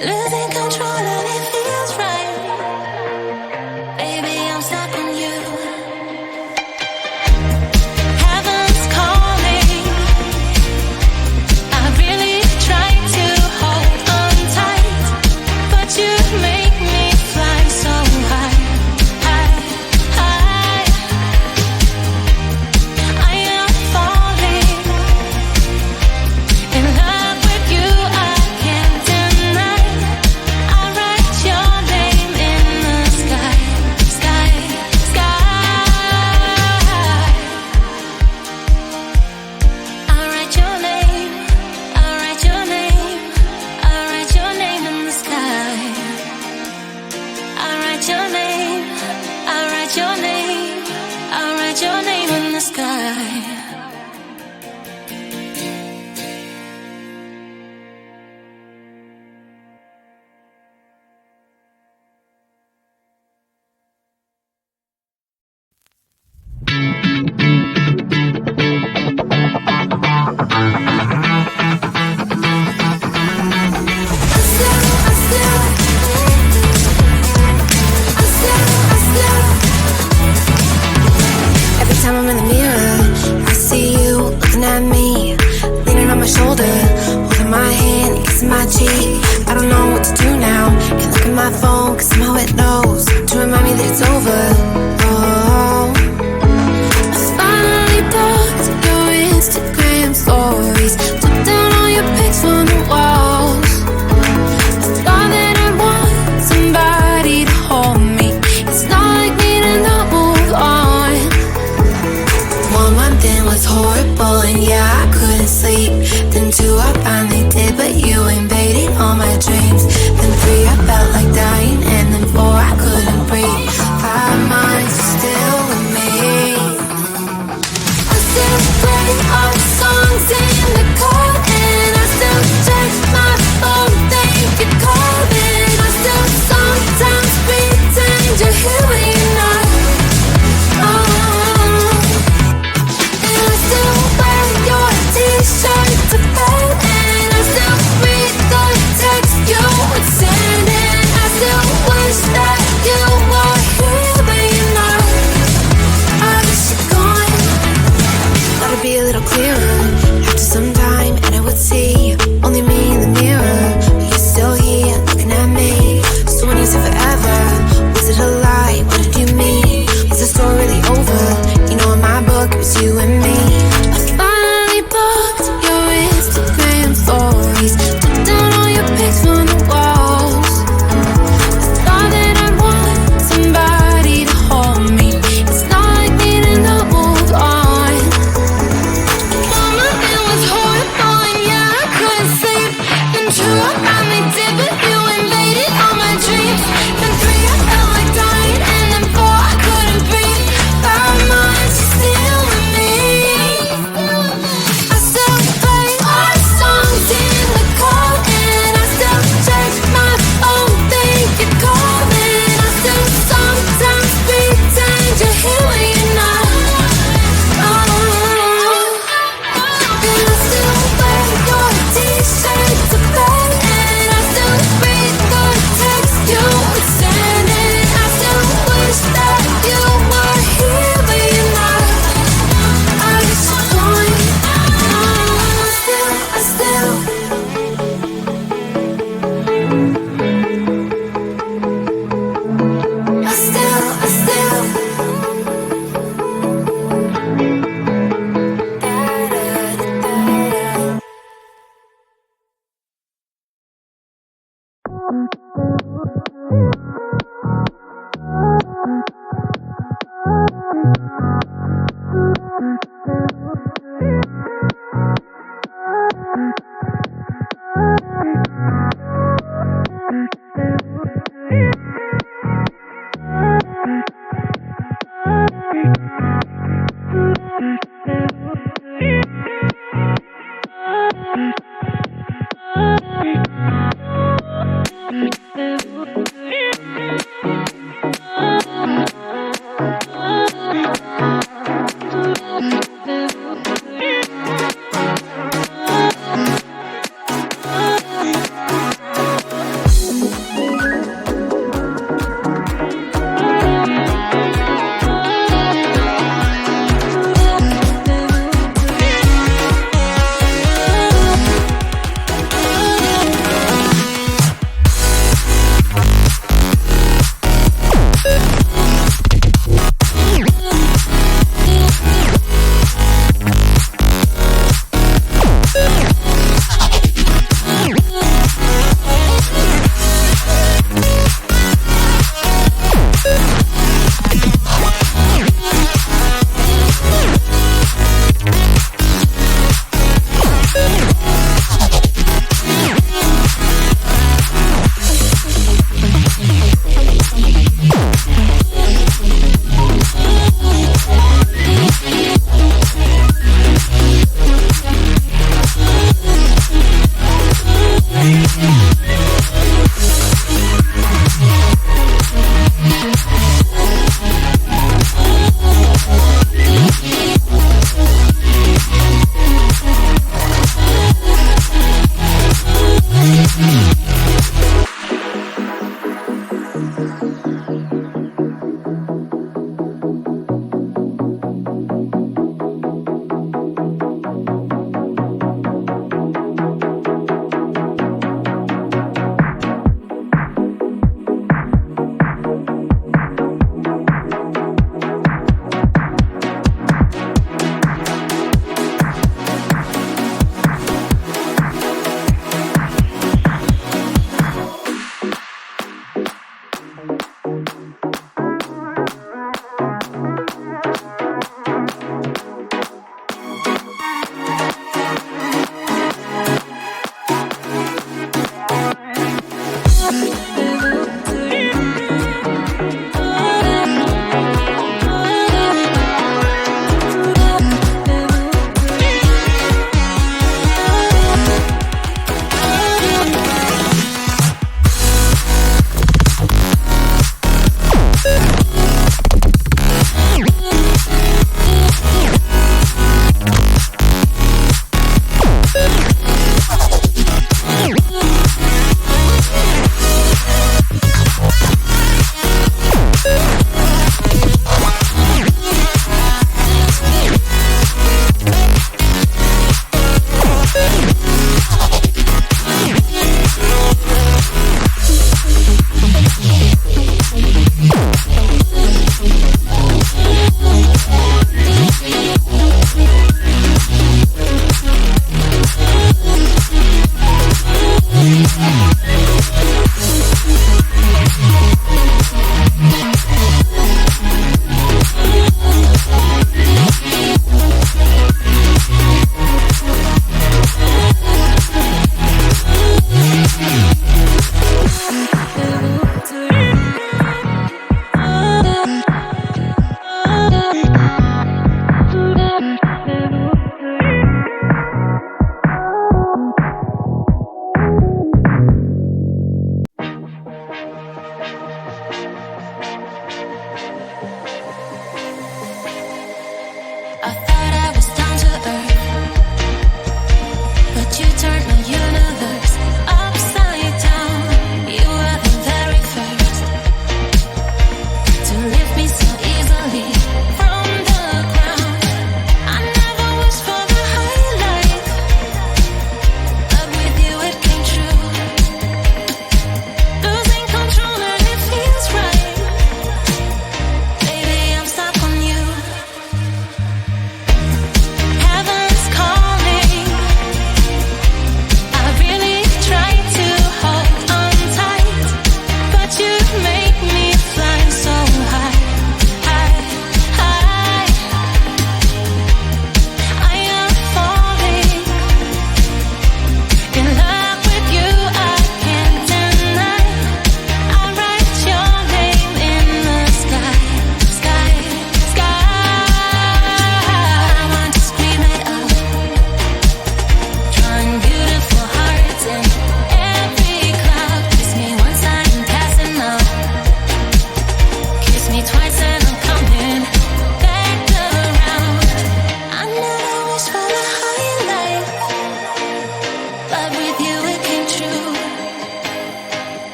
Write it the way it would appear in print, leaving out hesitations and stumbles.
losing control and it feels right. Baby, I'm stuck on you. Heaven's calling. I really try to hold on tight, but you make me fly so high, high, high. I am falling in love with you. I can't deny. I write your name in the sky, sky, sky. I write your name. I write your name. I write your name in the sky. I write your name. I write your name. I write your name in the sky. Every time I'm in the mirror, I see you looking at me, leaning on my shoulder, holding my hand, kissing my cheek. I don't know what to do now. Can't look at my phone, cause somehow it knows to remind me that it's over. Oh, I finally blocked your Instagram stories, took down all your pics from the walls. I thought that I'd want somebody to hold me. It's not like me to not move on. 1 month in was horrible, and yeah, I couldn't sleep. Then 2, I finally did, but you invaded all my dreams. Then 3, I felt like dying, and then 4, I couldn't breathe. 5 months, you're still with me. I still play our songs in the car, and I still check my phone, think you're calling. I still sometimes pretend you're here when you're not. And I still wear your t-shirt to bed, and I still read the text you would send, and I still wish that you were here but you're not. I wish you're gone. Thought it'd be a little clearer after some time, and I would see only me in the mirror, but you're still here looking at me. So when you said forever, was it a lie? What did you mean? Was the story really over? You know, in my book it was you and me. I finally blocked your Instagram stories, took down all your pics from the walls. I thought that I'd want somebody to hold me. It's not like me to not move on. 1 month it was horrible, and yeah, I couldn't sleep. Then 2, I finally did, but you invaded all my dreams. Then 3, I felt like dying, and then 4, I couldn't breathe. 5 months, you're still with me. I still play our songs in the car, and I still check my phone, think you're calling. I still sometimes pretend you're here when you're not. And I still wear your t-shirt to bed, and I still read the text you would send, and I still wish that you were here but you're not. I wish you're gone. I still I